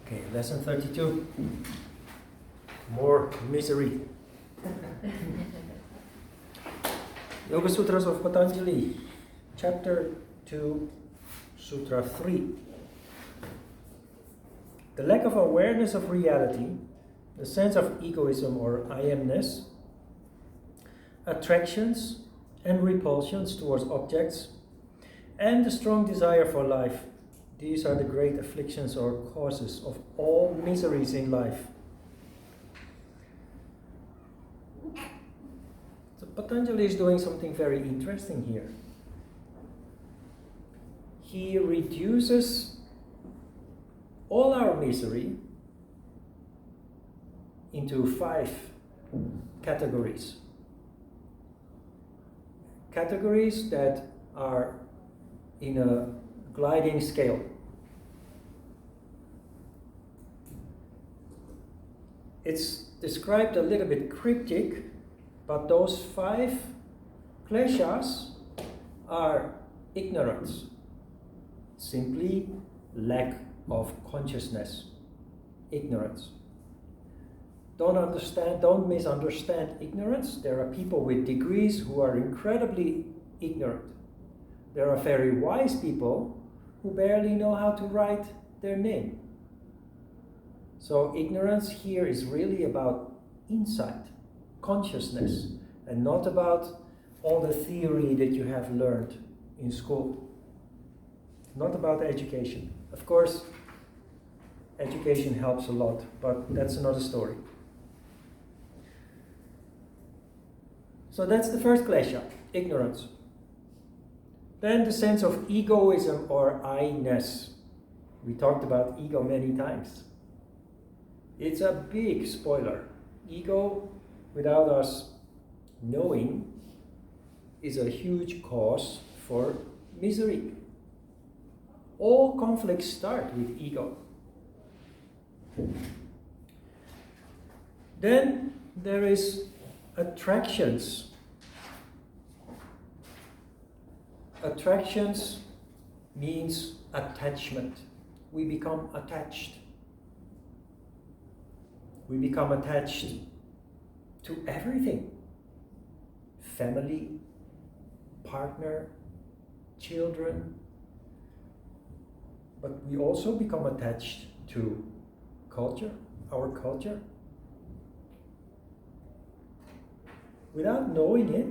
Okay, lesson 32. More misery. Yoga Sutras of Patanjali, Chapter 2, Sutra 3. The lack of awareness of reality, the sense of egoism or I-amness, attractions and repulsions towards objects, and the strong desire for life. These are the great afflictions or causes of all miseries in life. So Patanjali is doing something very interesting here. He reduces all our misery into 5 categories. Categories that are in a gliding scale. It's described a little bit cryptic, but those 5 Kleshas are ignorance, simply lack of consciousness, ignorance. Don't misunderstand ignorance. There are people with degrees who are incredibly ignorant. There are very wise people who barely know how to write their name. So ignorance here is really about insight, consciousness, and not about all the theory that you have learned in school. Not about education. Of course, education helps a lot, but that's another story. So that's the first klesha, ignorance. Then the sense of egoism or I-ness. We talked about ego many times. It's a big spoiler. Ego, without us knowing, is a huge cause for misery. All conflicts start with ego. Then there is attractions. Attractions means attachment. We become attached. We become attached to everything. Family, partner, children. But we also become attached to culture, our culture. Without knowing it,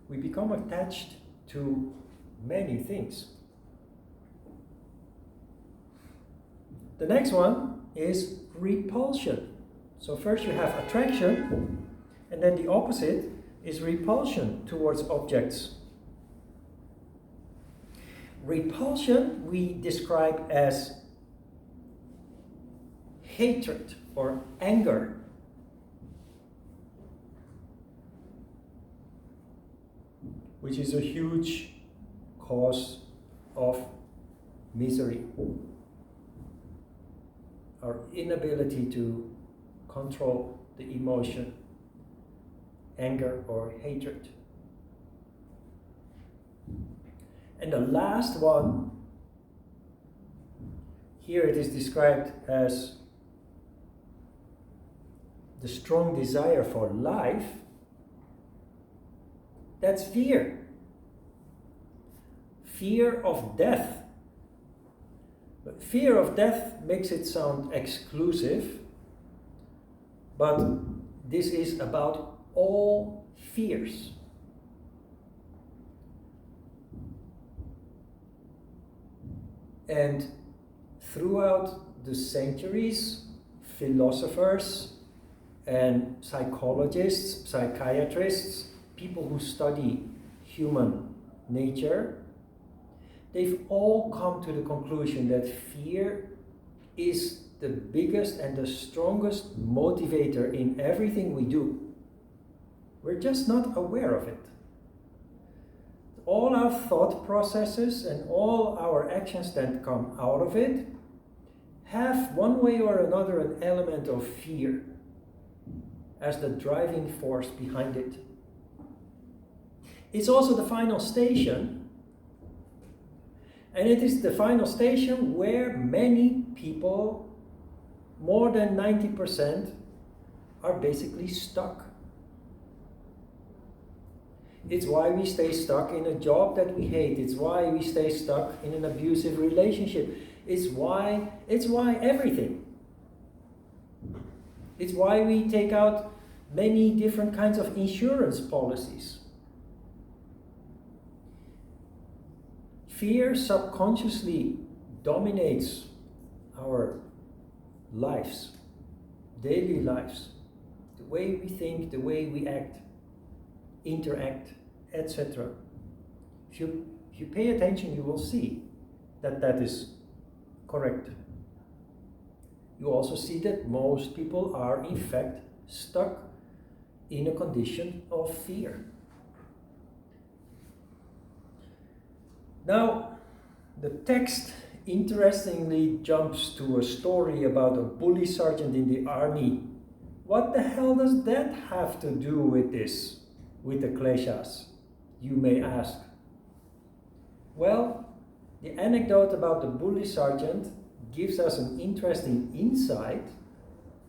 we become attached to many things. The next one is repulsion. So first you have attraction, and then the opposite is repulsion towards objects. Repulsion we describe as hatred or anger. Which is a huge cause of misery. Our inability to control the emotion, anger or hatred. And the last one, here it is described as the strong desire for life. That's fear. Fear of death. But fear of death makes it sound exclusive, but this is about all fears. And throughout the centuries, philosophers and psychologists, psychiatrists, people who study human nature, they've all come to the conclusion that fear is the biggest and the strongest motivator in everything we do. We're just not aware of it. All our thought processes and all our actions that come out of it have one way or another an element of fear as the driving force behind it. It's also the final station, and it is the final station where many people more than 90% are basically stuck. It's why we stay stuck in a job that we hate. It's why we stay stuck in an abusive relationship. It's why everything. It's why we take out many different kinds of insurance policies. Fear subconsciously dominates our lives, daily lives, the way we think, the way we act, interact, etc. If you pay attention, you will see that is correct. You also see that most people are in fact stuck in a condition of fear. Now, the text interestingly jumps to a story about a bully sergeant in the army. What the hell does that have to do with this, with the Kleshas, you may ask? Well, the anecdote about the bully sergeant gives us an interesting insight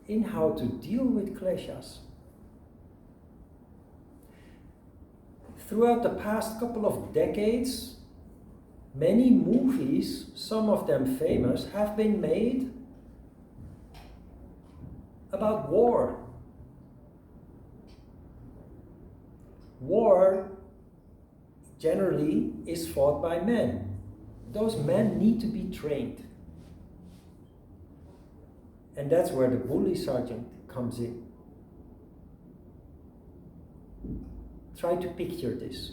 in how to deal with Kleshas. Throughout the past couple of decades, many movies, some of them famous, have been made about war. War generally is fought by men. Those men need to be trained. And that's where the bully sergeant comes in. Try to picture this.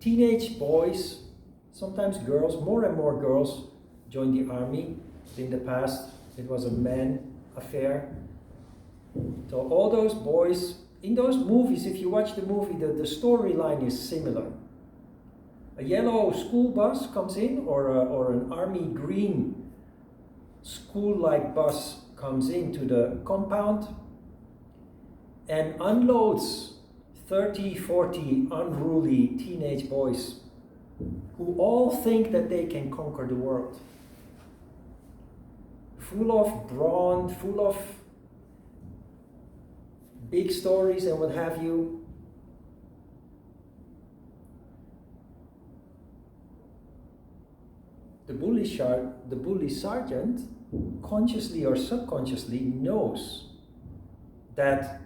Teenage boys, sometimes girls, more and more girls join the army. In the past, it was a man affair. So all those boys, in those movies, if you watch the movie, the storyline is similar. A yellow school bus comes in, or an army green school-like bus comes into the compound and unloads 30, 40 unruly teenage boys who all think that they can conquer the world. Full of brawn, full of big stories and what have you. The bully sergeant, consciously or subconsciously, knows that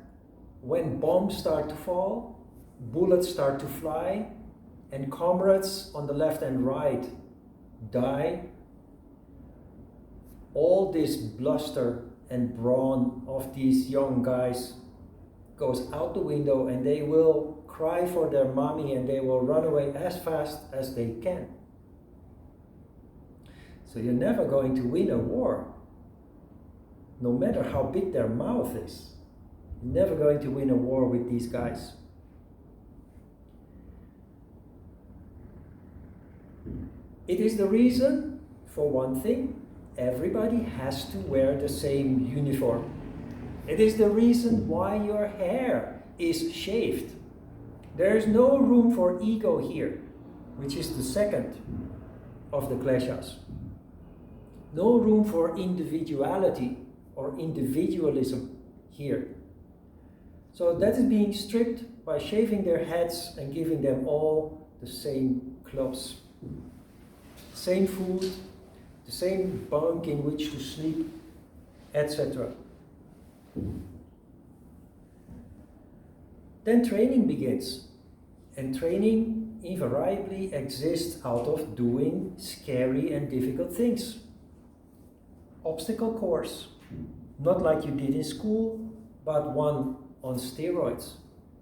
when bombs start to fall, bullets start to fly, and comrades on the left and right die, all this bluster and brawn of these young guys goes out the window, and they will cry for their mommy and they will run away as fast as they can. So you're never going to win a war, no matter how big their mouth is. You're never going to win a war with these guys. It is the reason, for one thing, everybody has to wear the same uniform. It is the reason why your hair is shaved. There is no room for ego here, which is the second of the Kleshas. No room for individuality or individualism here. So that is being stripped by shaving their heads and giving them all the same clothes. Same food, the same bunk in which to sleep, etc. Then training begins. And training invariably exists out of doing scary and difficult things. Obstacle course, not like you did in school, but one on steroids.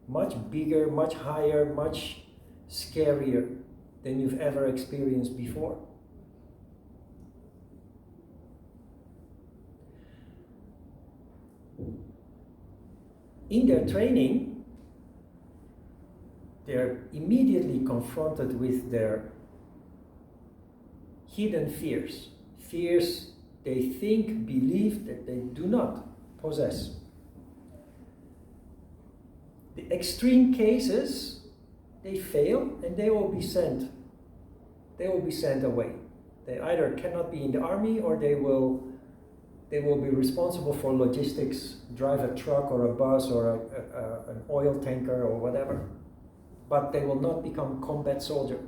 Much bigger, much higher, much scarier than you've ever experienced before. In their training, they're immediately confronted with their hidden fears. Fears they think, believe that they do not possess. The extreme cases, they fail and they will be sent. They will be sent away. They either cannot be in the army or they will They will be responsible for logistics, drive a truck or a bus or an oil tanker or whatever. But they will not become combat soldier.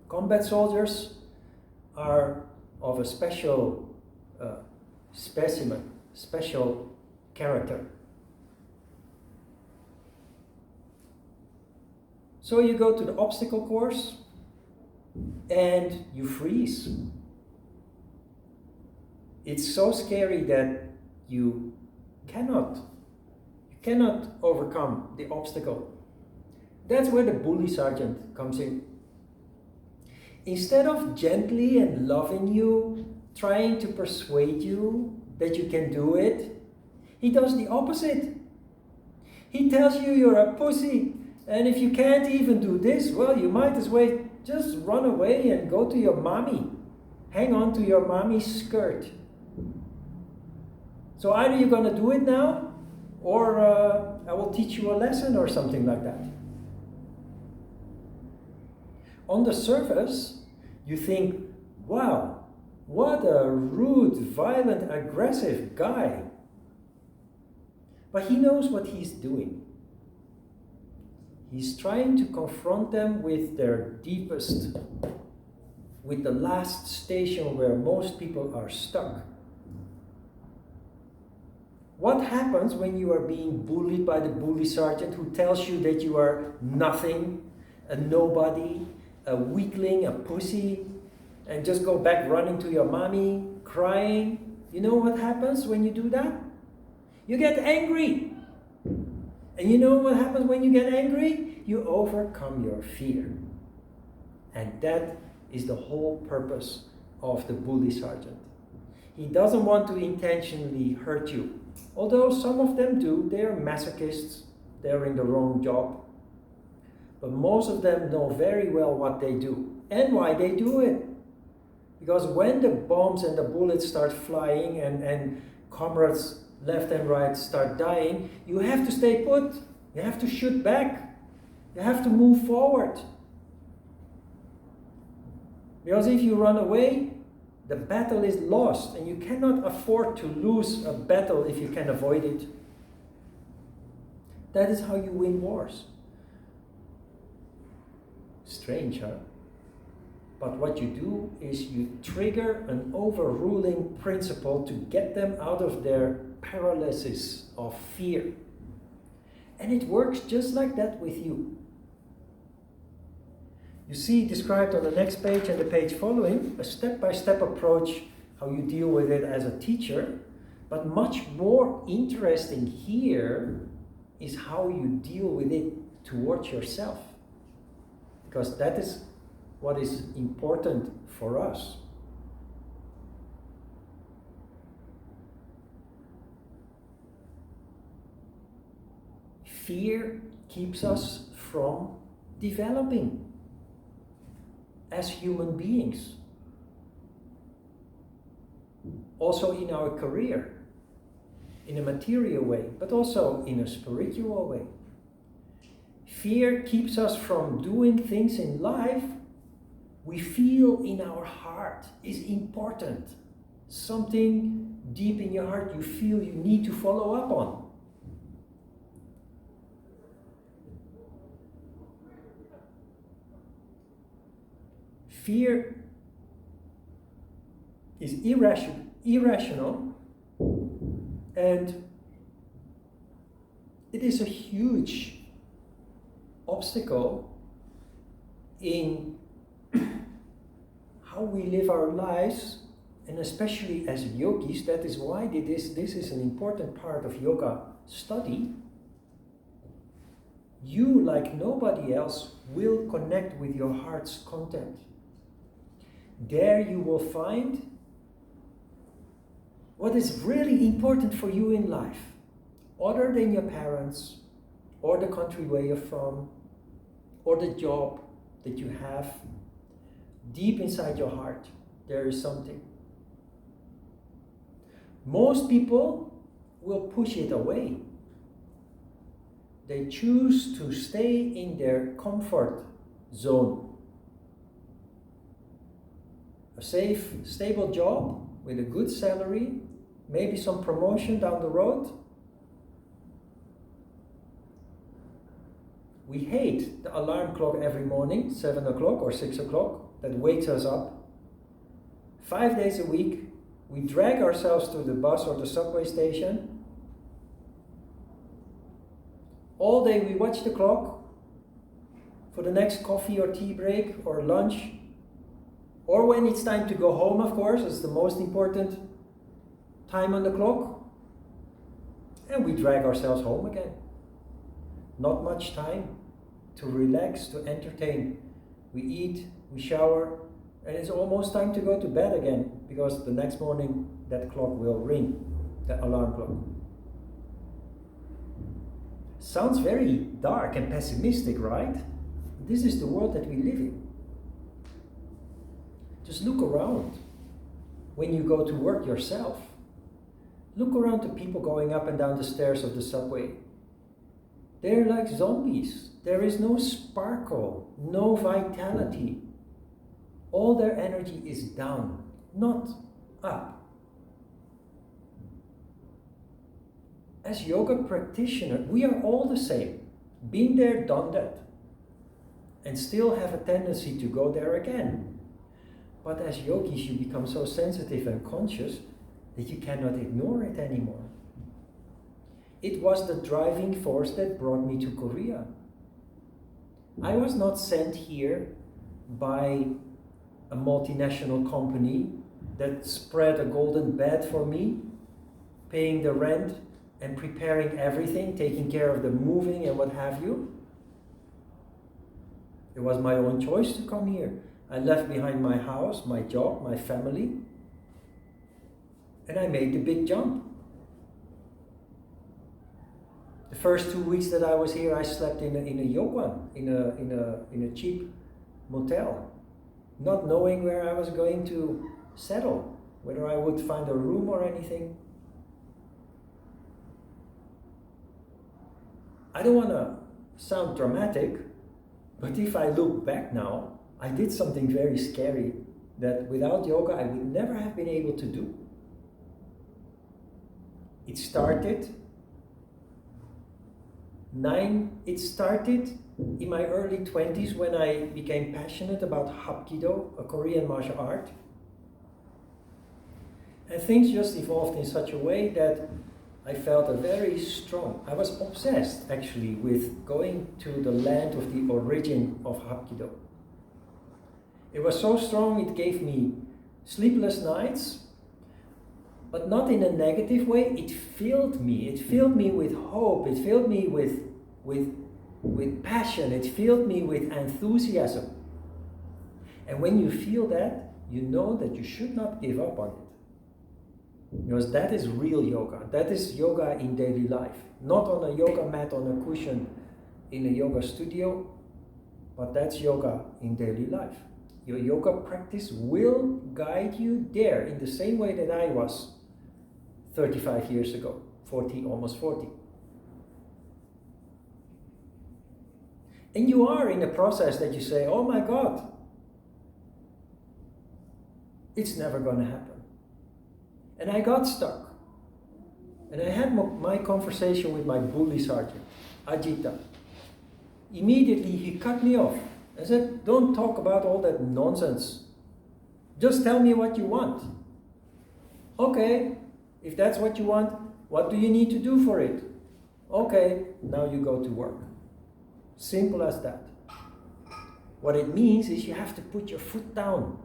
Combat soldiers are of a special specimen, special character. So you go to the obstacle course and you freeze. It's so scary that you cannot overcome the obstacle. That's where the bully sergeant comes in. Instead of gently and loving you, trying to persuade you that you can do it, he does the opposite. He tells you you're a pussy, and if you can't even do this, well, you might as well just run away and go to your mommy. Hang on to your mommy's skirt. So either you're going to do it now, or I will teach you a lesson or something like that. On the surface, you think, wow, what a rude, violent, aggressive guy. But he knows what he's doing. He's trying to confront them with their deepest, with the last station where most people are stuck. What happens when you are being bullied by the bully sergeant who tells you that you are nothing, a nobody, a weakling, a pussy, and just go back running to your mommy, crying? You know what happens when you do that? You get angry. And you know what happens when you get angry? You overcome your fear. And that is the whole purpose of the bully sergeant. He doesn't want to intentionally hurt you. Although some of them do, they are masochists, they're in the wrong job. But most of them know very well what they do and why they do it. Because when the bombs and the bullets start flying and comrades left and right start dying, you have to stay put. You have to shoot back. You have to move forward. Because if you run away, the battle is lost, and you cannot afford to lose a battle if you can avoid it. That is how you win wars. Strange, huh? But what you do is you trigger an overruling principle to get them out of their paralysis of fear. And it works just like that with you. You see described on the next page and the page following a step-by-step approach how you deal with it as a teacher. But much more interesting here is how you deal with it towards yourself. Because that is what is important for us. Fear keeps us from developing as human beings. Also in our career, in a material way, but also in a spiritual way. Fear keeps us from doing things in life we feel in our heart is important. Something deep in your heart you feel you need to follow up on. Fear is irrational, and it is a huge obstacle in how we live our lives, and especially as yogis. That is why this is an important part of yoga study. You, like nobody else, will connect with your heart's content. There you will find what is really important for you in life, other than your parents, or the country where you're from, or the job that you have. Deep inside your heart, there is something. Most people will push it away. They choose to stay in their comfort zone. A safe, stable job, with a good salary, maybe some promotion down the road. We hate the alarm clock every morning, 7 o'clock or 6 o'clock, that wakes us up. 5 days a week, we drag ourselves to the bus or the subway station. All day we watch the clock for the next coffee or tea break or lunch. Or when it's time to go home, of course, it's the most important time on the clock. And we drag ourselves home again. Not much time to relax, to entertain. We eat, we shower, and it's almost time to go to bed again, because the next morning that clock will ring, the alarm clock. Sounds very dark and pessimistic, right? This is the world that we live in. Just look around when you go to work yourself. Look around the people going up and down the stairs of the subway. They're like zombies. There is no sparkle, no vitality. All their energy is down, not up. As yoga practitioners, we are all the same. Been there, done that. And still have a tendency to go there again. But as yogis, you become so sensitive and conscious that you cannot ignore it anymore. It was the driving force that brought me to Korea. I was not sent here by a multinational company that spread a golden bed for me, paying the rent and preparing everything, taking care of the moving and what have you. It was my own choice to come here. I left behind my house, my job, my family, and I made the big jump. The first 2 weeks that I was here, I slept in a yogwan, in a cheap motel, not knowing where I was going to settle, whether I would find a room or anything. I don't want to sound dramatic, but if I look back now, I did something very scary that without yoga I would never have been able to do. It started in my early 20s when I became passionate about Hapkido, a Korean martial art. And things just evolved in such a way that I felt I was obsessed actually with going to the land of the origin of Hapkido. It was so strong, it gave me sleepless nights, but not in a negative way. It filled me with hope, it filled me with passion, it filled me with enthusiasm. And when you feel that, you know that you should not give up on it. Because that is real yoga. That is yoga in daily life. Not on a yoga mat, on a cushion in a yoga studio, but that's yoga in daily life. Your yoga practice will guide you there in the same way that I was 35 years ago, 40, almost 40. And you are in a process that you say, oh my God, it's never going to happen. And I got stuck. And I had my conversation with my bully sergeant, Ajita. Immediately he cut me off. I said, don't talk about all that nonsense. Just tell me what you want. Okay, if that's what you want, what do you need to do for it? Okay, now you go to work. Simple as that. What it means is you have to put your foot down.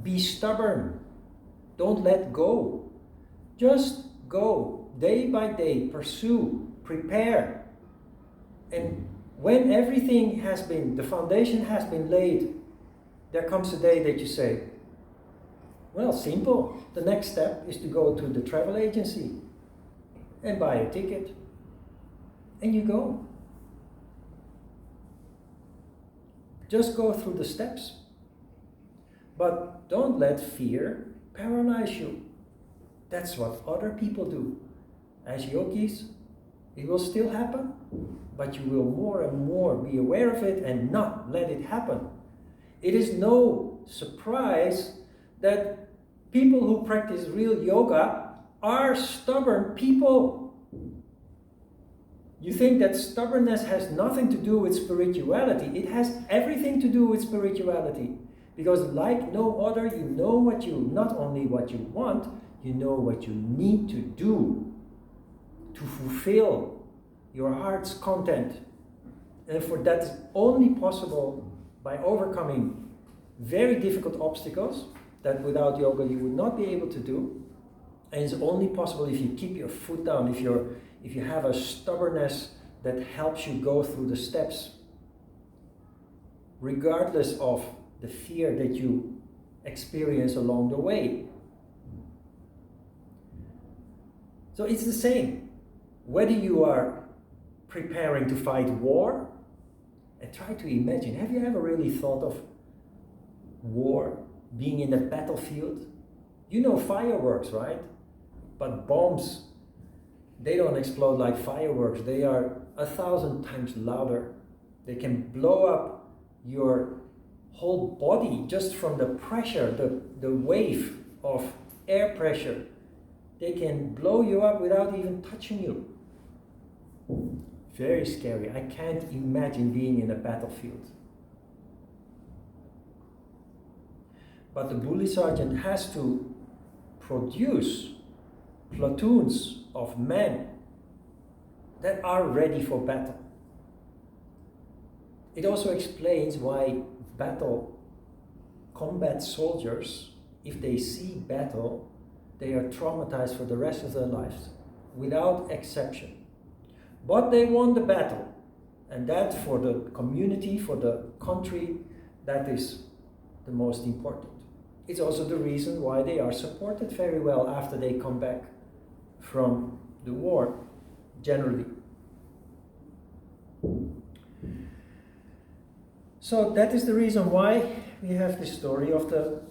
Be stubborn. Don't let go. Just go day by day, pursue, prepare. And when everything has been, the foundation has been laid, there comes a day that you say, well, simple. The next step is to go to the travel agency and buy a ticket. And you go. Just go through the steps. But don't let fear paralyze you. That's what other people do. As yogis, it will still happen, but you will more and more be aware of it and not let it happen. It is no surprise that People who practice real yoga are stubborn people. You think that stubbornness has nothing to do with spirituality. It has everything to do with spirituality. Because like no other, you know not only what you want, you know what you need to do to fulfill your heart's content. And for that is only possible by overcoming very difficult obstacles that without yoga you would not be able to do. And it's only possible if you keep your foot down, if you have a stubbornness that helps you go through the steps, regardless of the fear that you experience along the way. So it's the same. Whether you are preparing to fight war, and try to imagine, have you ever really thought of war, being in a battlefield? You know fireworks, right? But bombs, they don't explode like fireworks. They are 1,000 times louder. They can blow up your whole body just from the pressure, the wave of air pressure. They can blow you up without even touching you. Very scary. I can't imagine being in a battlefield. But the bully sergeant has to produce platoons of men that are ready for battle. It also explains why combat soldiers, if they see battle, they are traumatized for the rest of their lives, without exception. But they won the battle, and that for the community, for the country, that is the most important. It's also the reason why they are supported very well after they come back from the war, generally. So that is the reason why we have the story of the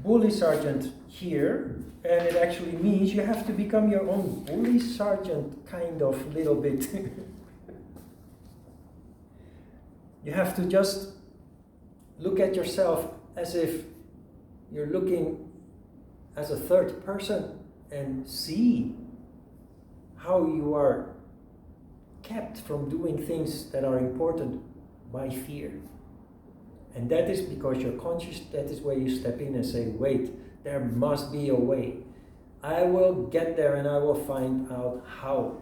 bully sergeant here, and it actually means you have to become your own bully sergeant, kind of, little bit. You have to just look at yourself as if you're looking as a third person and see how you are kept from doing things that are important by fear. And that is because you're conscious. That is where you step in and say, wait, there must be a way. I will get there and I will find out how.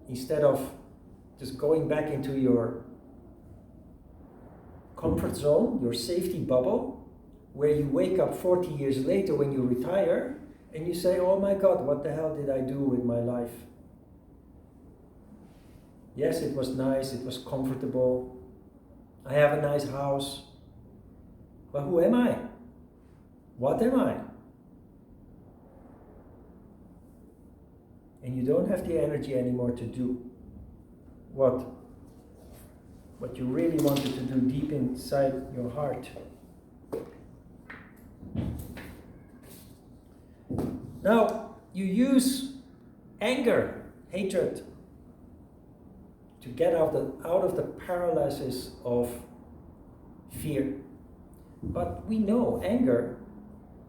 Instead of just going back into your comfort zone, your safety bubble, where you wake up 40 years later when you retire and you say, oh my God, what the hell did I do with my life? Yes, it was nice, it was comfortable. I have a nice house. But who am I? What am I? And you don't have the energy anymore to do what you really wanted to do deep inside your heart. Now, you use anger, hatred, to get out of the paralysis of fear. But we know anger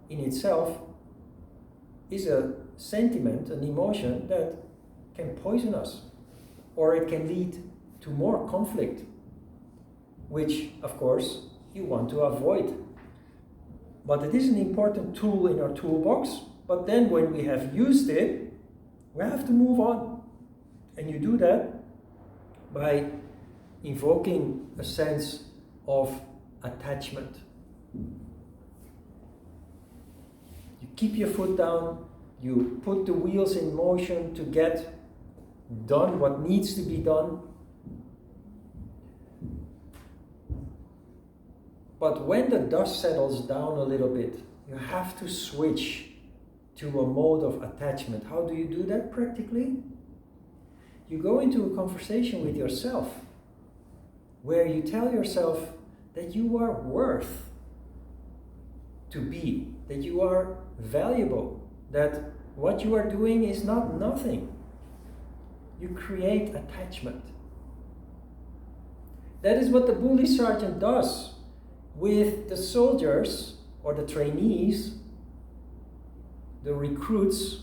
in itself is a sentiment, an emotion that can poison us, or it can lead to more conflict, which, of course, you want to avoid. But it is an important tool in our toolbox, but then when we have used it, we have to move on. And you do that by invoking a sense of attachment. You keep your foot down, you put the wheels in motion to get done what needs to be done. But when the dust settles down a little bit, you have to switch to a mode of attachment. How do you do that practically? You go into a conversation with yourself where you tell yourself that you are worth to be, that you are valuable, that what you are doing is not nothing. You create attachment. That is what the bully sergeant does with the soldiers or the trainees, the recruits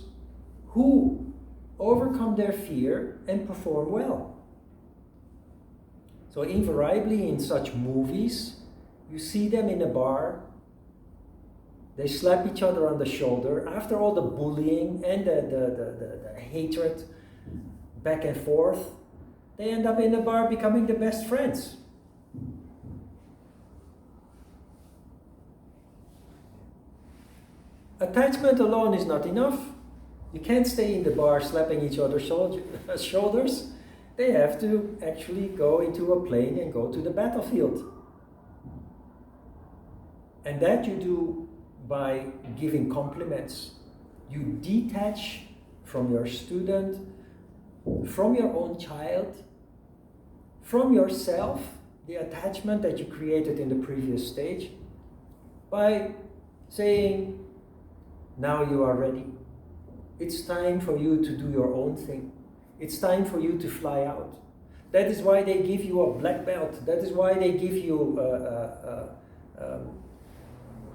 who overcome their fear and perform well. So invariably in such movies, you see them in a bar, they slap each other on the shoulder. After all the bullying and the hatred back and forth, they end up in a bar becoming the best friends. Attachment alone is not enough. You can't stay in the bar slapping each other's shoulders. They have to actually go into a plane and go to the battlefield. And that you do by giving compliments. You detach from your student, from your own child, from yourself, the attachment that you created in the previous stage, by saying, now you are ready. It's time for you to do your own thing. It's time for you to fly out. That is why they give you a black belt. That is why they give you,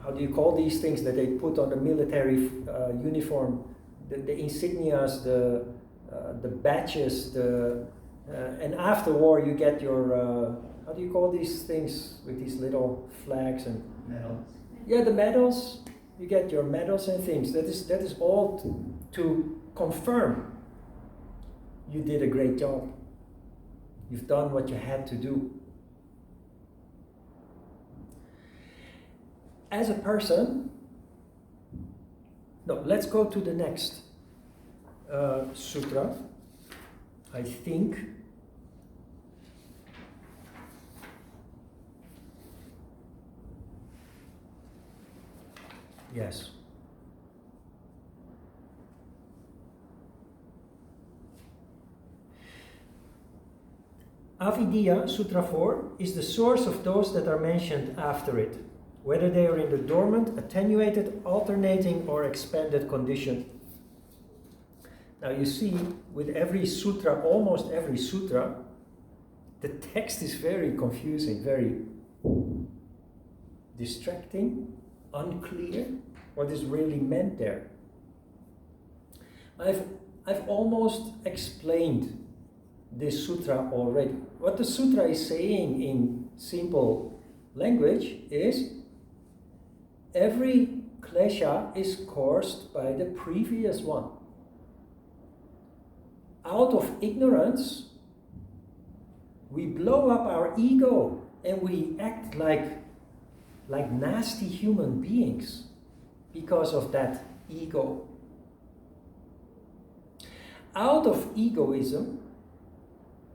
how do you call these things that they put on the military uniform? The insignias, the badges, and after war you get your, how do you call these things with these little flags and medals? Yeah, the medals. You get your medals and things. That is all to confirm you did a great job. You've done what you had to do. As a person, no, let's go to the next sutra. I think yes. Avidya, Sutra 4, is the source of those that are mentioned after it, whether they are in the dormant, attenuated, alternating, or expanded condition. Now you see, with every sutra, almost every sutra, the text is very confusing, very distracting, unclear what is really meant there. I've almost explained this sutra already. What the sutra is saying in simple language is every klesha is caused by the previous one. Out of ignorance, we blow up our ego and we act like nasty human beings because of that ego. Out of egoism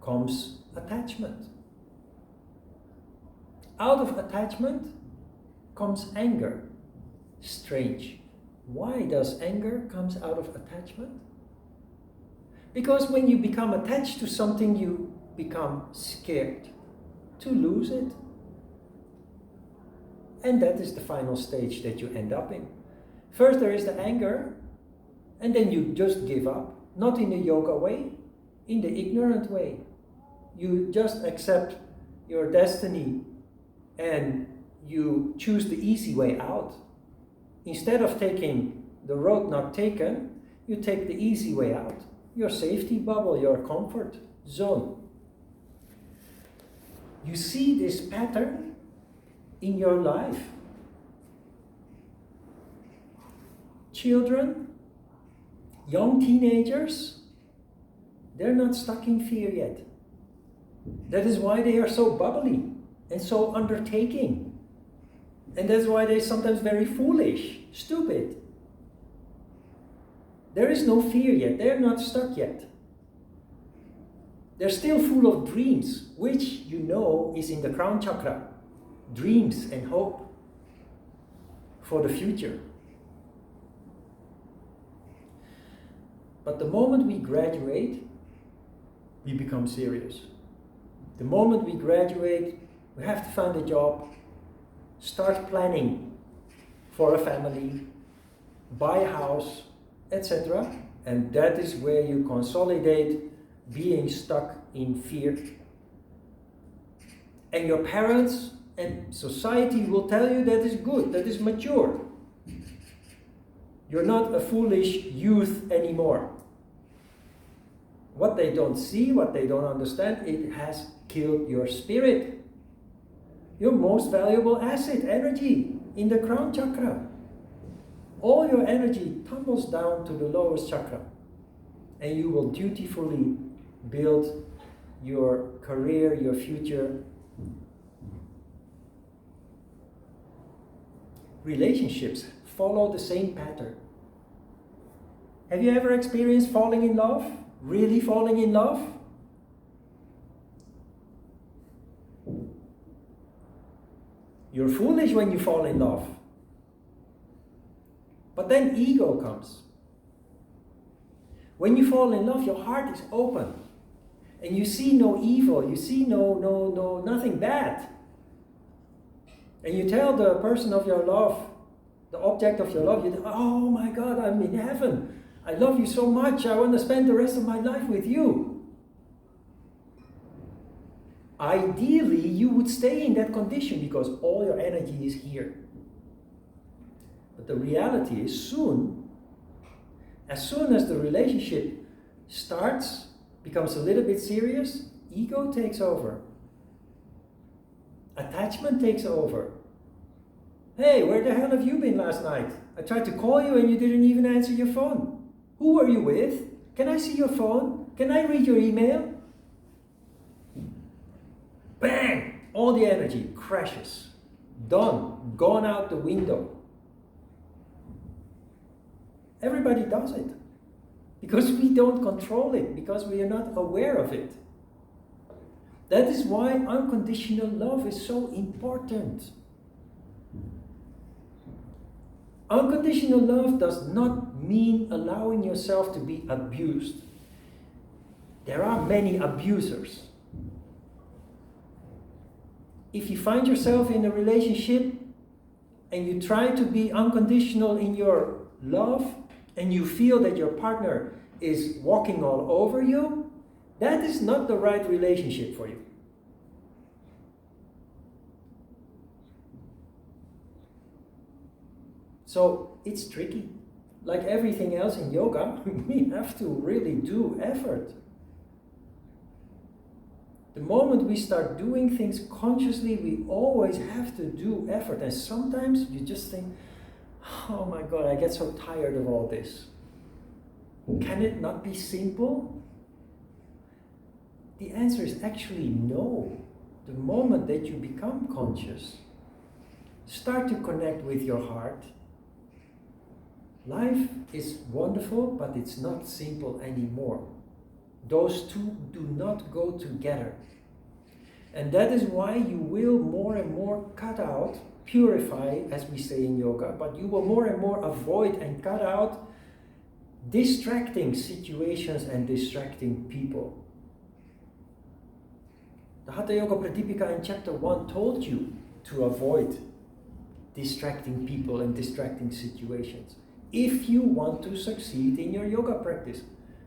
comes attachment. Out of attachment comes anger. Strange. Why does anger comes out of attachment? Because when you become attached to something, you become scared to lose it. And that is the final stage that you end up in. First there is the anger, and then you just give up. Not in the yoga way, in the ignorant way. You just accept your destiny and you choose the easy way out. Instead of taking the road not taken, you take the easy way out. Your safety bubble, your comfort zone. You see this pattern in your life. Children, young teenagers, they're not stuck in fear yet. That is why they are so bubbly and so undertaking. And that's why they're sometimes very foolish, stupid. There is no fear yet. They're not stuck yet. They're still full of dreams, which you know is in the crown chakra. Dreams and hope for the future. But the moment we graduate, we become serious. The moment we graduate, we have to find a job, start planning for a family, buy a house, etc. And that is where you consolidate being stuck in fear. And your parents And society will tell you that is good, that is mature. You're not a foolish youth anymore. What they don't see, what they don't understand, it has killed your spirit. Your most valuable asset, energy, in the crown chakra. All your energy tumbles down to the lowest chakra. And you will dutifully build your career, your future. Relationships follow the same pattern. Have you ever experienced falling in love? Really falling in love? You're foolish when you fall in love. But then ego comes. When you fall in love, your heart is open. And you see no evil, you see nothing bad. And you tell the person of your love, the object of your love, you think, oh my God, I'm in heaven. I love you so much, I want to spend the rest of my life with you. Ideally, you would stay in that condition because all your energy is here. But the reality is as soon as the relationship starts, becomes a little bit serious, ego takes over. Attachment takes over. Hey, where the hell have you been last night? I tried to call you and you didn't even answer your phone. Who were you with? Can I see your phone? Can I read your email? Bang! All the energy crashes. Done. Gone out the window. Everybody does it. Because we don't control it. Because we are not aware of it. That is why unconditional love is so important. Unconditional love does not mean allowing yourself to be abused. There are many abusers. If you find yourself in a relationship and you try to be unconditional in your love and you feel that your partner is walking all over you, that is not the right relationship for you. So it's tricky. Like everything else in yoga, we have to really do effort. The moment we start doing things consciously, we always have to do effort. And sometimes you just think, oh my God, I get so tired of all this. Can it not be simple? The answer is actually no. The moment that you become conscious, start to connect with your heart. Life is wonderful, but it's not simple anymore. Those two do not go together. And that is why you will more and more cut out, purify, as we say in yoga, but you will more and more avoid and cut out distracting situations and distracting people. The Hatha Yoga Pradipika in chapter 1 told you to avoid distracting people and distracting situations if you want to succeed in your yoga practice,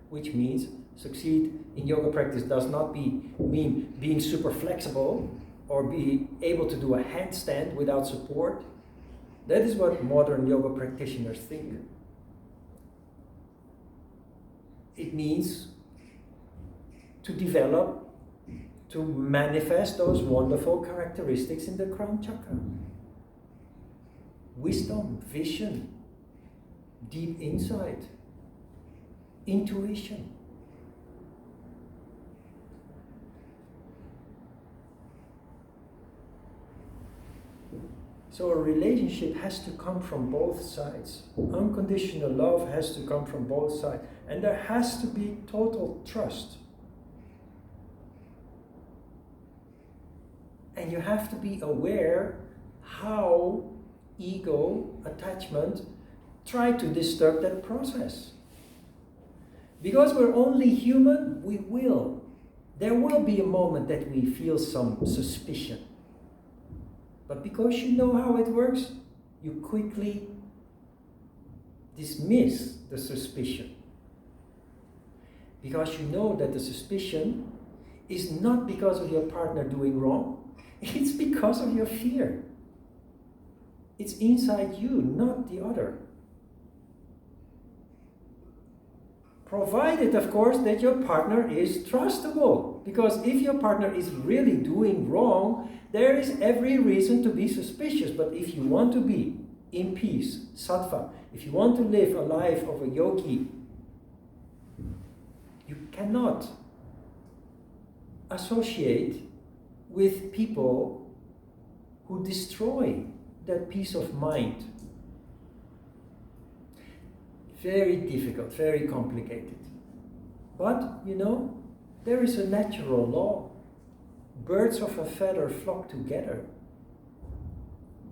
which means succeed in yoga practice does not mean being super flexible or be able to do a handstand without support. That is what modern yoga practitioners think. It means to develop, to manifest those wonderful characteristics in the crown chakra. Wisdom, vision, deep insight, intuition. So a relationship has to come from both sides. Unconditional love has to come from both sides. And there has to be total trust. And you have to be aware how ego, attachment, try to disturb that process. Because we're only human, there will be a moment that we feel some suspicion. But because you know how it works, you quickly dismiss the suspicion. Because you know that the suspicion is not because of your partner doing wrong. It's because of your fear. It's inside you, not the other. Provided, of course, that your partner is trustable. Because if your partner is really doing wrong, there is every reason to be suspicious. But if you want to be in peace, sattva, if you want to live a life of a yogi, you cannot associate with people who destroy that peace of mind. Very difficult, very complicated. But, there is a natural law. Birds of a feather flock together.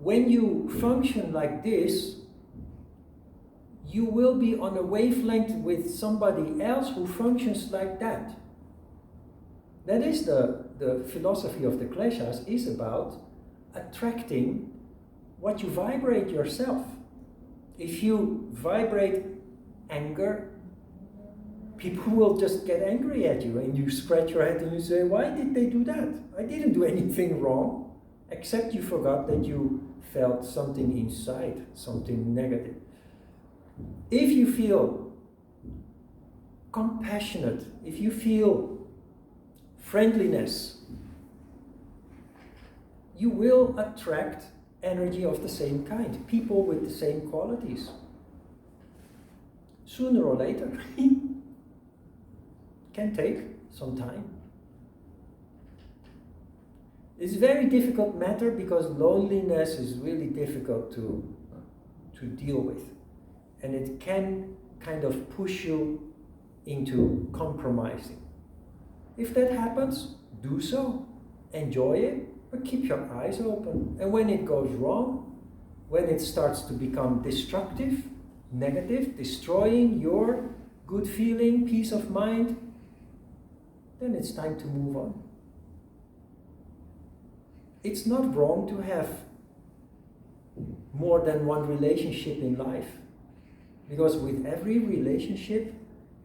When you function like this, you will be on a wavelength with somebody else who functions like that. That is the philosophy of the Kleshas, is about attracting what you vibrate yourself. If you vibrate anger, people will just get angry at you, and you scratch your head and you say, why did they do that? I didn't do anything wrong, except you forgot that you felt something inside, something negative. If you feel compassionate, if you feel friendliness, you will attract energy of the same kind, people with the same qualities. Sooner or later. Can take some time. It's a very difficult matter because loneliness is really difficult to deal with. And it can kind of push you into compromising. If that happens, do so. Enjoy it, but keep your eyes open. And when it goes wrong, when it starts to become destructive, negative, destroying your good feeling, peace of mind, then it's time to move on. It's not wrong to have more than one relationship in life. Because with every relationship,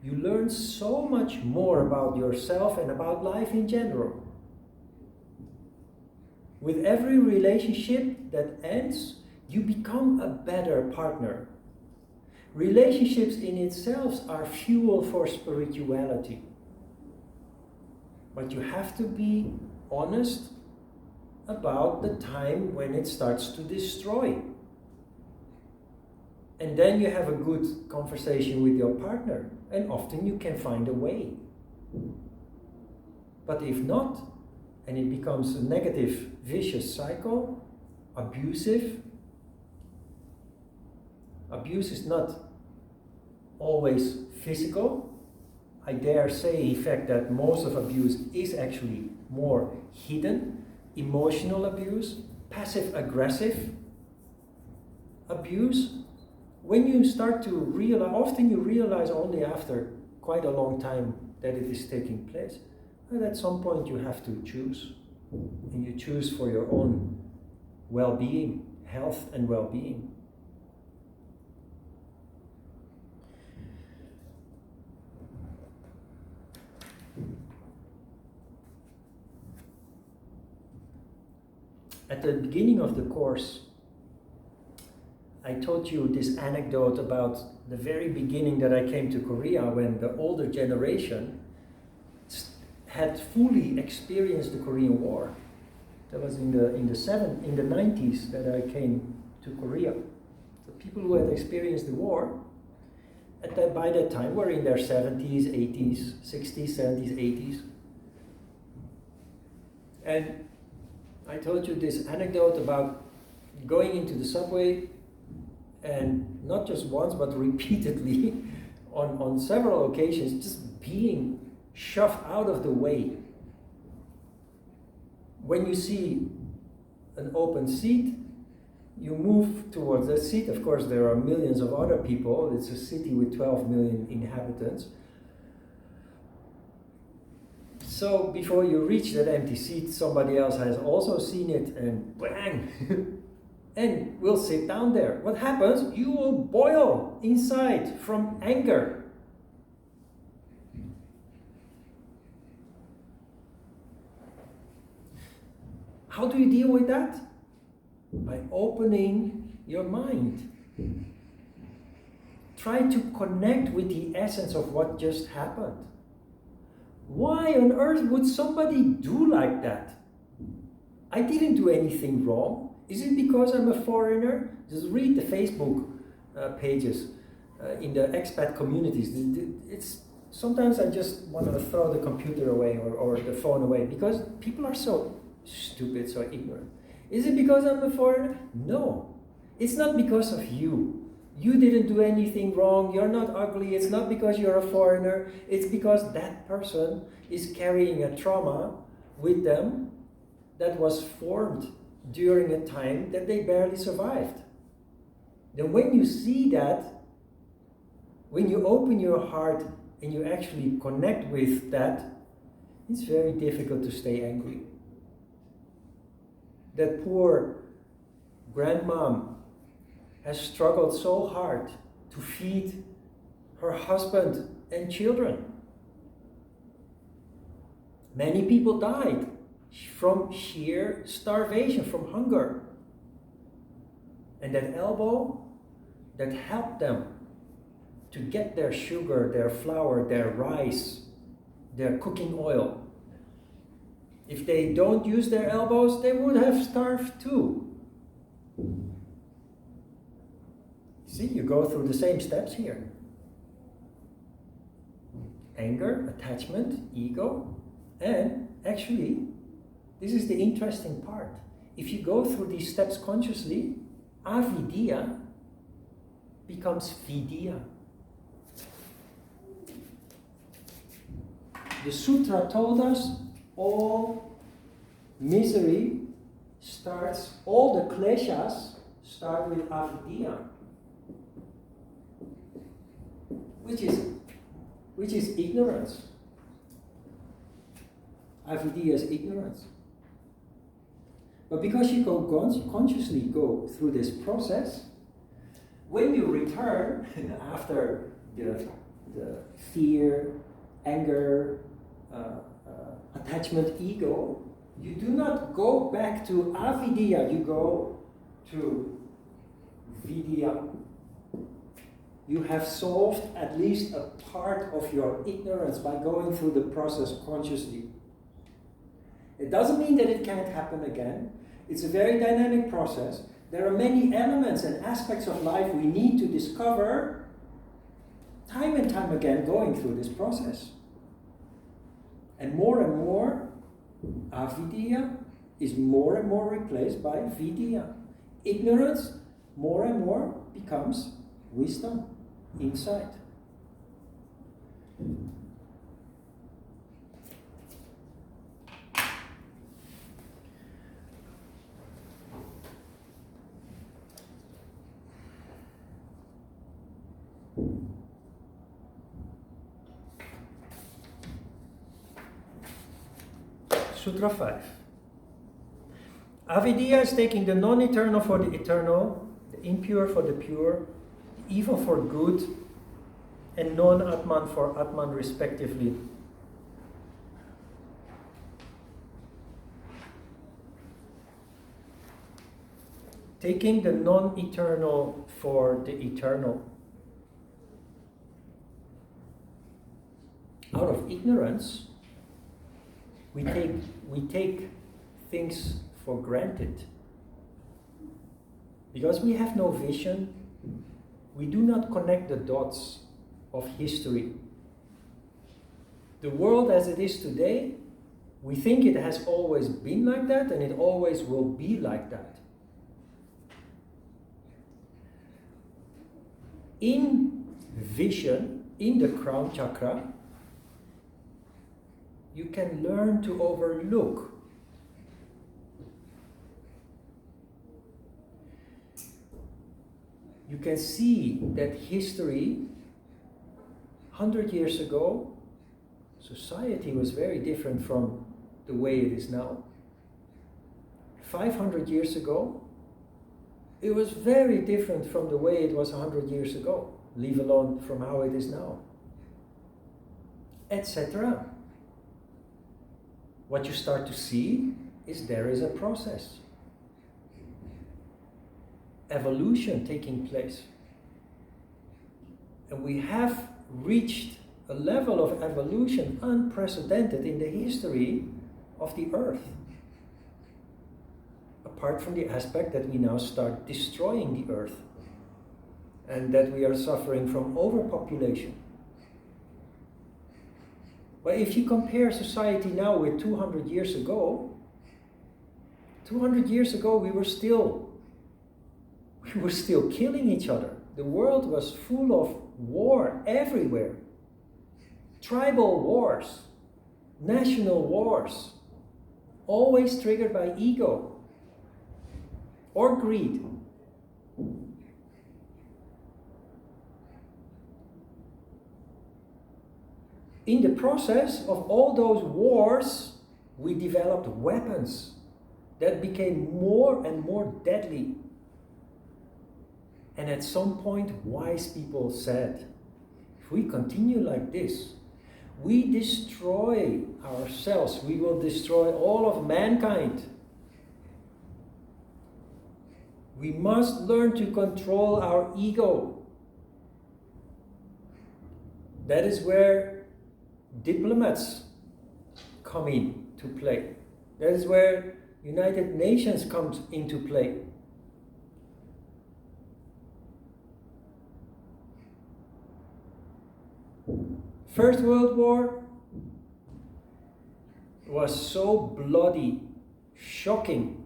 you learn so much more about yourself and about life in general. With every relationship that ends, you become a better partner. Relationships in itself are fuel for spirituality. But you have to be honest about the time when it starts to destroy. And then you have a good conversation with your partner, and often you can find a way. But if not, and it becomes a negative, vicious cycle, abusive. Abuse is not always physical. I dare say, in fact, that most of abuse is actually more hidden. Emotional abuse, passive-aggressive abuse. When you start to realize, often you realize only after quite a long time that it is taking place. And at some point you have to choose. And you choose for your own well-being, health and well-being. At the beginning of the course, I told you this anecdote about the very beginning that I came to Korea, when the older generation had fully experienced the Korean War. That was in the 90s that I came to Korea. The people who had experienced the war by that time were in their 70s, 80s, 60s, 70s, 80s. And I told you this anecdote about going into the subway, and not just once but repeatedly on several occasions just being shoved out of the way. When you see an open seat, you move towards that seat. Of course, there are millions of other people. It's a city with 12 million inhabitants. So before you reach that empty seat, somebody else has also seen it, and bang! And will sit down there. What happens? You will boil inside from anger. How do you deal with that? By opening your mind. Try to connect with the essence of what just happened. Why on earth would somebody do like that? I didn't do anything wrong. Is it because I'm a foreigner? Just read the Facebook pages in the expat communities. It's sometimes I just want to throw the computer away or the phone away because people are so stupid, so ignorant. Is it because I'm a foreigner? No. It's not because of you. You didn't do anything wrong. You're not ugly. It's not because you're a foreigner. It's because that person is carrying a trauma with them that was formed during a time that they barely survived. Then when you see that, when you open your heart and you actually connect with that, it's very difficult to stay angry. That poor grandmom has struggled so hard to feed her husband and children. Many people died from sheer starvation, from hunger. And that elbow that helped them to get their sugar, their flour, their rice, their cooking oil. If they don't use their elbows, they would have starved too. See, you go through the same steps here. Anger, attachment, ego, and actually, this is the interesting part. If you go through these steps consciously, avidya becomes vidya. The sutra told us all misery starts, all the kleshas start with avidya, which is ignorance. Avidya is ignorance. But because you consciously go through this process, when you return after the fear, anger, attachment, ego, you do not go back to avidya, you go to vidya. You have solved at least a part of your ignorance by going through the process consciously. It doesn't mean that it can't happen again. It's a very dynamic process. There are many elements and aspects of life we need to discover time and time again going through this process. And more, avidya is more and more replaced by vidya. Ignorance more and more becomes wisdom, insight. Sutra 5. Avidya is taking the non-eternal for the eternal, the impure for the pure, the evil for good, and non-Atman for Atman respectively. Taking the non-eternal for the eternal. Out of ignorance, we take things for granted. Because we have no vision, we do not connect the dots of history. The world as it is today, we think it has always been like that and it always will be like that. In vision, in the crown chakra, you can learn to overlook. You can see that history, 100 years ago, society was very different from the way it is now. 500 years ago, it was very different from the way it was 100 years ago, leave alone from how it is now, etc. What you start to see is there is a process. Evolution taking place. And we have reached a level of evolution unprecedented in the history of the earth. Apart from the aspect that we now start destroying the earth and that we are suffering from overpopulation. But if you compare society now with 200 years ago, 200 years ago we were still killing each other. The world was full of war everywhere. Tribal wars, national wars, always triggered by ego or greed. In the process of all those wars, we developed weapons that became more and more deadly. And at some point, wise people said, if we continue like this, we destroy ourselves. We will destroy all of mankind. We must learn to control our ego. That is where diplomats come into play. That is where United Nations comes into play. First World War was so bloody, shocking.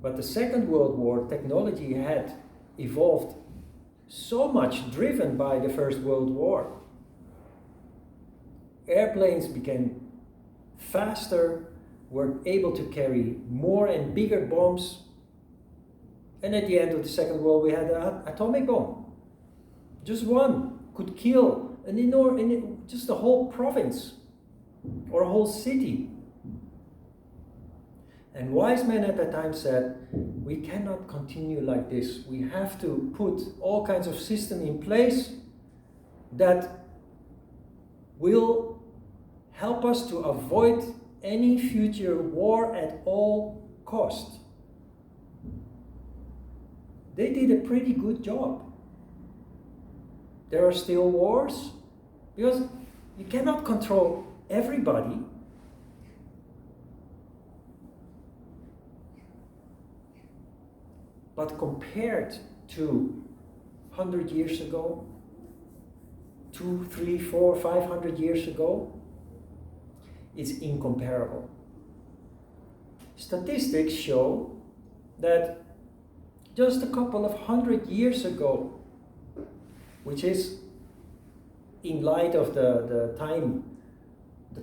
But the Second World War, technology had evolved so much, driven by the First World War. Airplanes became faster, were able to carry more and bigger bombs. And at the end of the Second World, we had an atomic bomb. Just one could kill just a whole province or a whole city. And wise men at that time said, we cannot continue like this. We have to put all kinds of systems in place that will help us to avoid any future war at all cost. They did a pretty good job. There are still wars because you cannot control everybody. But compared to 100 years ago, 2, 3, 4, 500 years ago, it's incomparable. Statistics show that just a couple of 100 years ago, which is in light of the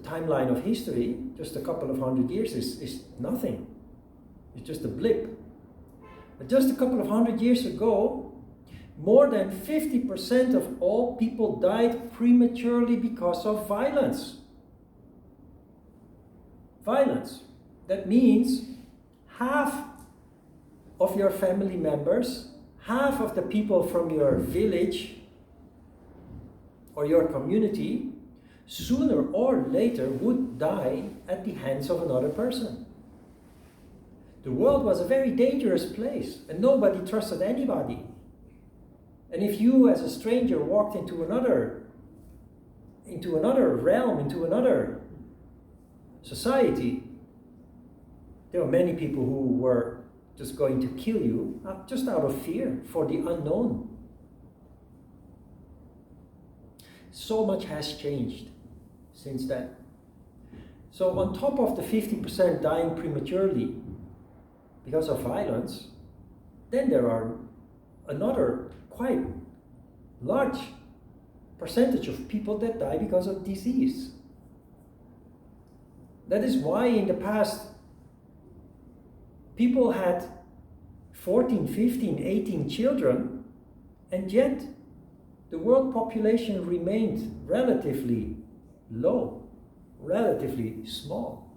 timeline of history, just a couple of 100 years is nothing. It's just a blip. But just a couple of 100 years ago, more than 50% of all people died prematurely because of violence. Violence. That means half of your family members, half of the people from your village or your community, sooner or later would die at the hands of another person. The world was a very dangerous place and nobody trusted anybody. And if you as a stranger walked into another realm, into another society, there were many people who were just going to kill you just out of fear for the unknown. So much has changed since then. So on top of the 50% dying prematurely because of violence, then there are another quite large percentage of people that die because of disease. That is why in the past people had 14, 15, 18 children, and yet the world population remained relatively low, relatively small.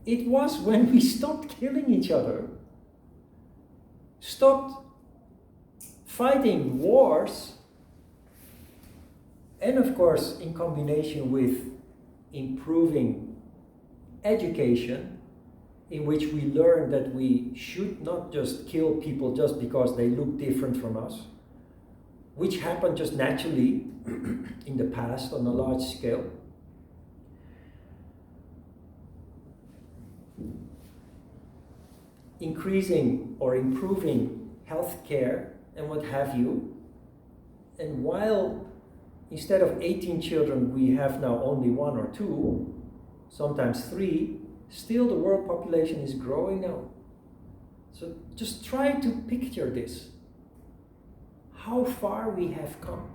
It was when we stopped killing each other, stopped fighting wars, and of course in combination with improving education in which we learn that we should not just kill people just because they look different from us, which happened just naturally in the past on a large scale. Increasing or improving healthcare and what have you. And while instead of 18 children we have now only 1 or 2, sometimes 3, still the world population is growing now. So just try to picture this. How far we have come.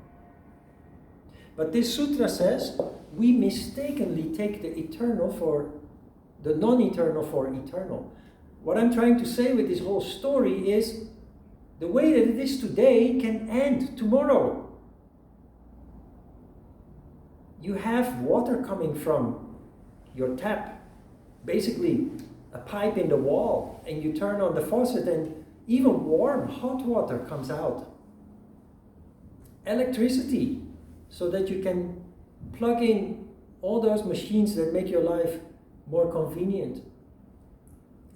But this sutra says we mistakenly take the eternal for the non-eternal for eternal. What I'm trying to say with this whole story is the way that it is today can end tomorrow. You have water coming from your tap, basically a pipe in the wall, and you turn on the faucet and even warm, hot water comes out. Electricity, so that you can plug in all those machines that make your life more convenient.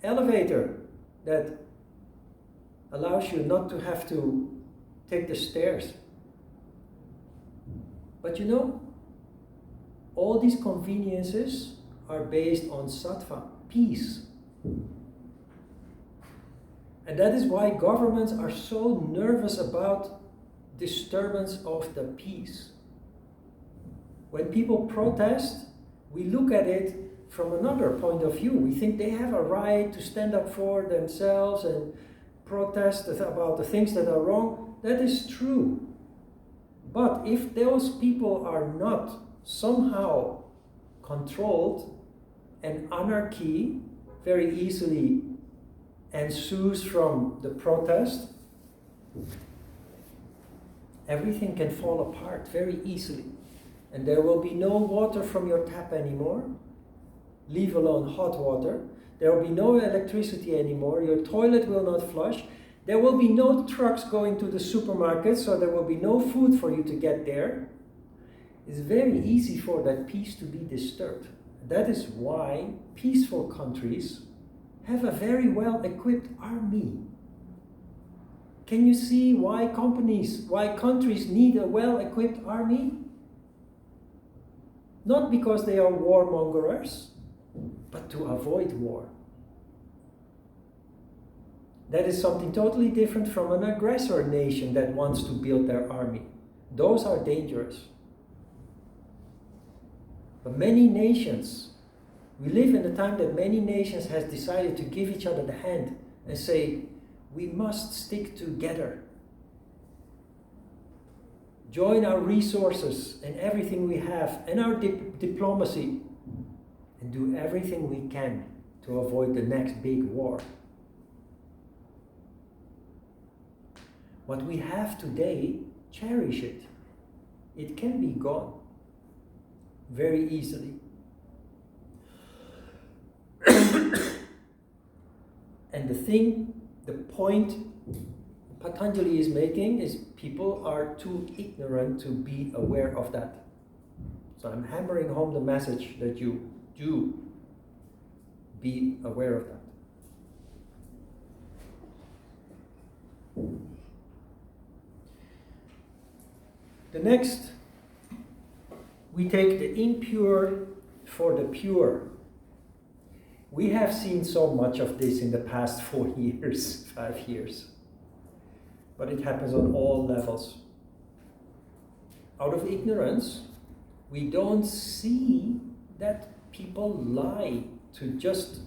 Elevator that allows you not to have to take the stairs. But you know, all these conveniences are based on sattva, peace. And that is why governments are so nervous about disturbance of the peace. When people protest, we look at it from another point of view. We think they have a right to stand up for themselves and protest about the things that are wrong. That is true. But if those people are not somehow controlled, and anarchy very easily ensues from the protest, everything can fall apart very easily. And there will be no water from your tap anymore, leave alone hot water. There will be no electricity anymore. Your toilet will not flush. There will be no trucks going to the supermarket, so there will be no food for you to get there. It's very easy for that peace to be disturbed. That is why peaceful countries have a very well-equipped army. Can you see why countries need a well-equipped army? Not because they are warmongers, but to avoid war. That is something totally different from an aggressor nation that wants to build their army. Those are dangerous. But many nations, we live in a time that many nations has decided to give each other the hand and say, we must stick together. Join our resources and everything we have and our diplomacy and do everything we can to avoid the next big war. What we have today, cherish it. It can be gone very easily. And the point Patanjali is making is people are too ignorant to be aware of that. So I'm hammering home the message that you do be aware of that. The next, we take the impure for the pure. We have seen so much of this in the past 4 years, 5 years. But it happens on all levels. Out of ignorance, we don't see that people lie to just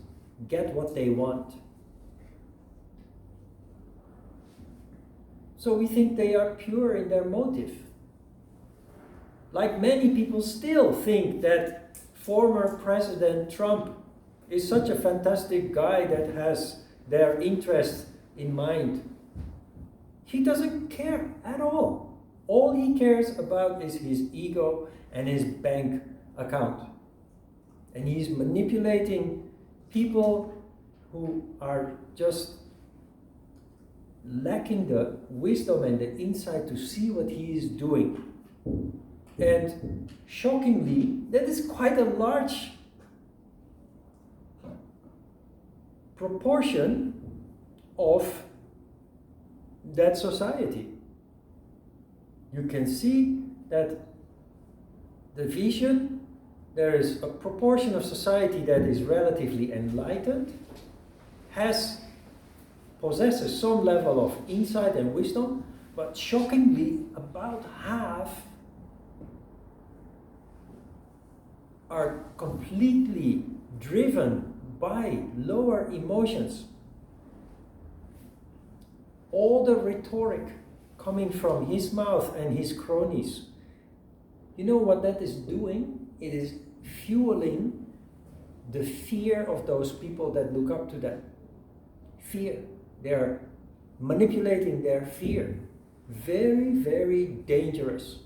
get what they want. So we think they are pure in their motive. Like many people still think that former President Trump is such a fantastic guy that has their interest in mind. He doesn't care at all. All he cares about is his ego and his bank account. And he's manipulating people who are just lacking the wisdom and the insight to see what he is doing. And shockingly, that is quite a large proportion of that society. You can see that the vision, there is a proportion of society that is relatively enlightened, possesses some level of insight and wisdom, but shockingly, about half are completely driven by lower emotions. All the rhetoric coming from his mouth and his cronies, you know what that is doing? It is fueling the fear of those people that look up to them. Fear. They are manipulating their fear. Very, very dangerous.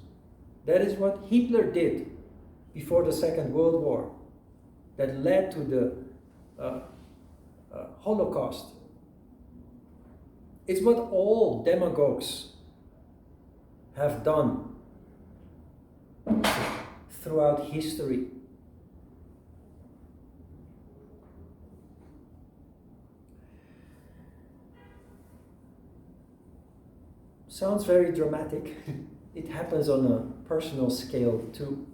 That is what Hitler did before the Second World War. That led to the Holocaust. It's what all demagogues have done throughout history. Sounds very dramatic. It happens on a personal scale too.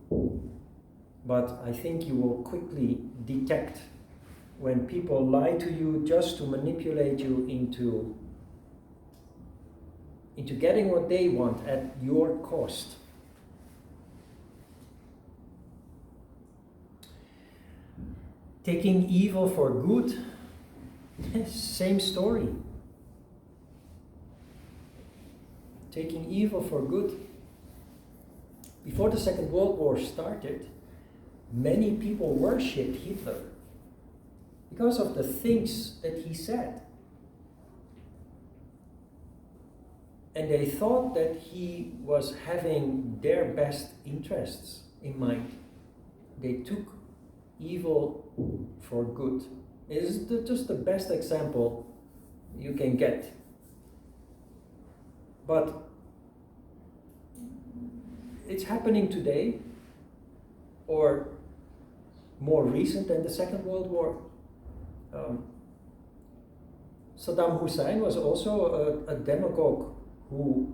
But I think you will quickly detect when people lie to you just to manipulate you into getting what they want at your cost. Taking evil for good, same story. Taking evil for good. Before the Second World War started, many people worshipped Hitler because of the things that he said. And they thought that he was having their best interests in mind. They took evil for good. It is just the best example you can get. But it's happening today, or more recent than the Second World War. Saddam Hussein was also a demagogue who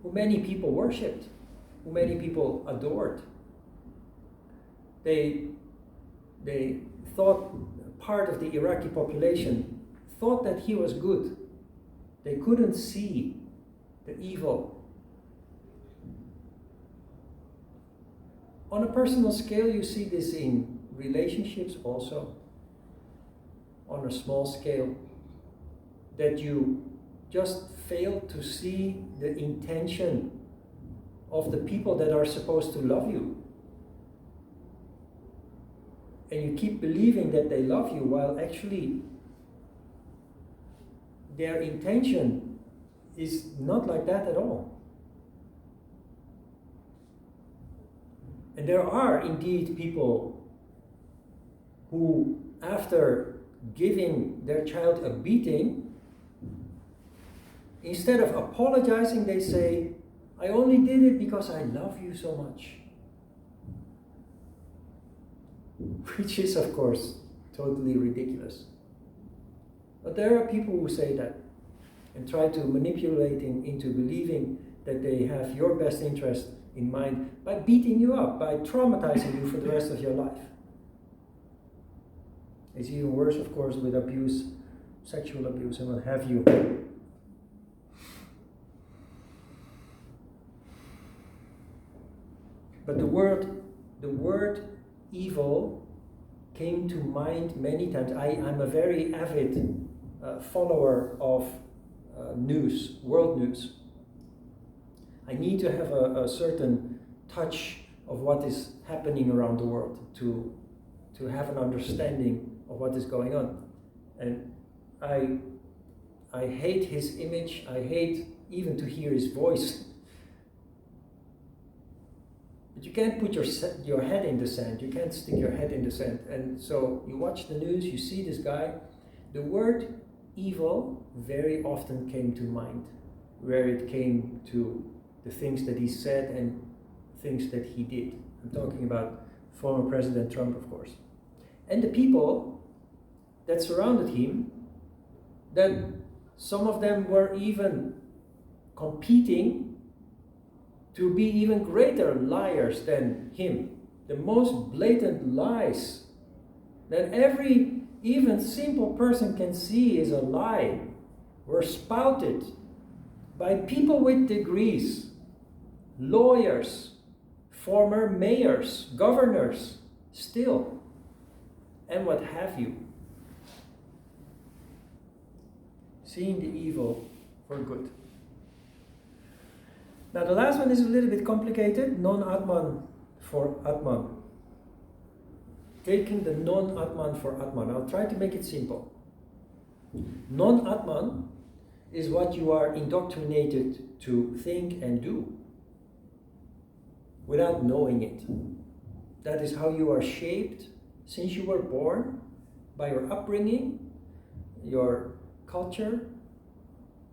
many people worshipped, who many people adored. They thought, part of the Iraqi population thought that he was good. They couldn't see the evil. On a personal scale, you see this in relationships also. On a small scale, that you just fail to see the intention of the people that are supposed to love you. And you keep believing that they love you, while actually their intention is not like that at all. And there are indeed people who, after giving their child a beating, instead of apologizing, they say, "I only did it because I love you so much." Which is, of course, totally ridiculous. But there are people who say that and try to manipulate into believing that they have your best interest in mind by beating you up, by traumatizing you for the rest of your life. It's even worse, of course, with abuse, sexual abuse, and what have you. But the word evil came to mind many times. I'm a very avid follower of news, world news. I need to have a certain touch of what is happening around the world to have an understanding of what is going on. And I hate his image. I hate even to hear his voice. But you can't put your head in the sand. You can't stick your head in the sand. And so you watch the news, you see this guy. The word evil very often came to mind, where it came to the things that he said and things that he did. I'm talking about former President Trump, of course. And the people that surrounded him, that some of them were even competing to be even greater liars than him. The most blatant lies that every even simple person can see is a lie were spouted by people with degrees, lawyers, former mayors, governors, still, and what have you. Seeing the evil for good. Now the last one is a little bit complicated, non-Atman for Atman. Taking the non-Atman for Atman. I'll try to make it simple. Non-Atman is what you are indoctrinated to think and do without knowing it. That is how you are shaped since you were born, by your upbringing, your culture,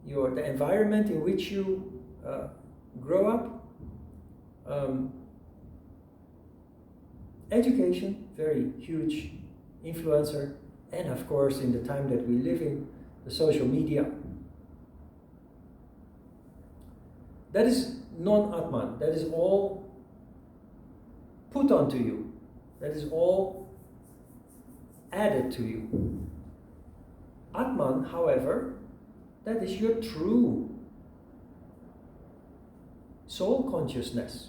the environment in which you grow up. Education, very huge influencer, and of course in the time that we live in, the social media. That is non-Atman. That is all put onto you. That is all added to you. Atman, however, that is your true soul consciousness.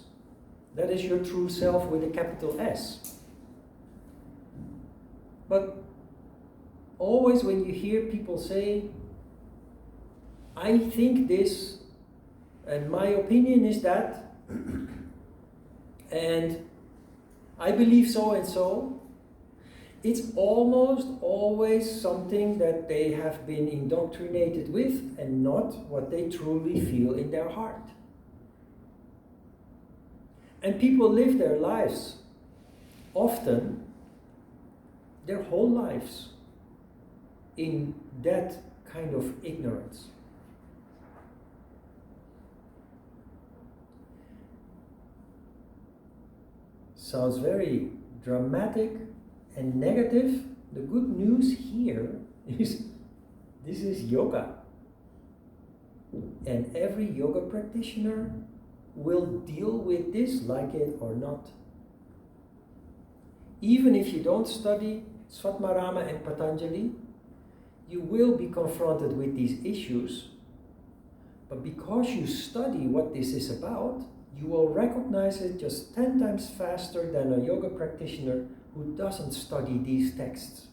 That is your true self with a capital S. But always when you hear people say, I think this, and my opinion is that, and I believe so and so, it's almost always something that they have been indoctrinated with and not what they truly feel in their heart. And people live their lives, often their whole lives, in that kind of ignorance. Sounds very dramatic and negative. The good news here is this is yoga. And every yoga practitioner will deal with this, like it or not. Even if you don't study Svatmarama and Patanjali, you will be confronted with these issues. But because you study what this is about, you will recognize it just 10 times faster than a yoga practitioner who doesn't study these texts.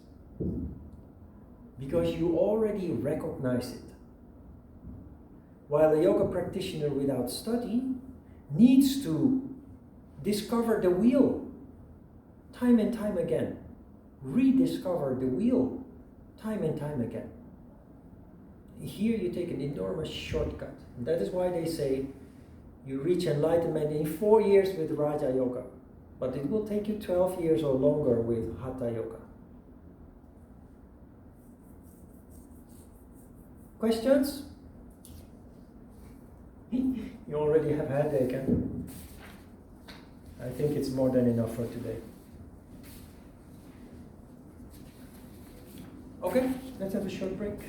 Because you already recognize it. While a yoga practitioner without study needs to discover the wheel time and time again. Rediscover the wheel time and time again. Here you take an enormous shortcut. And that is why they say you reach enlightenment in 4 years with Raja Yoga. But it will take you 12 years or longer with Hatha Yoga. Questions? You already have had a headache, I think it's more than enough for today. Okay, let's have a short break.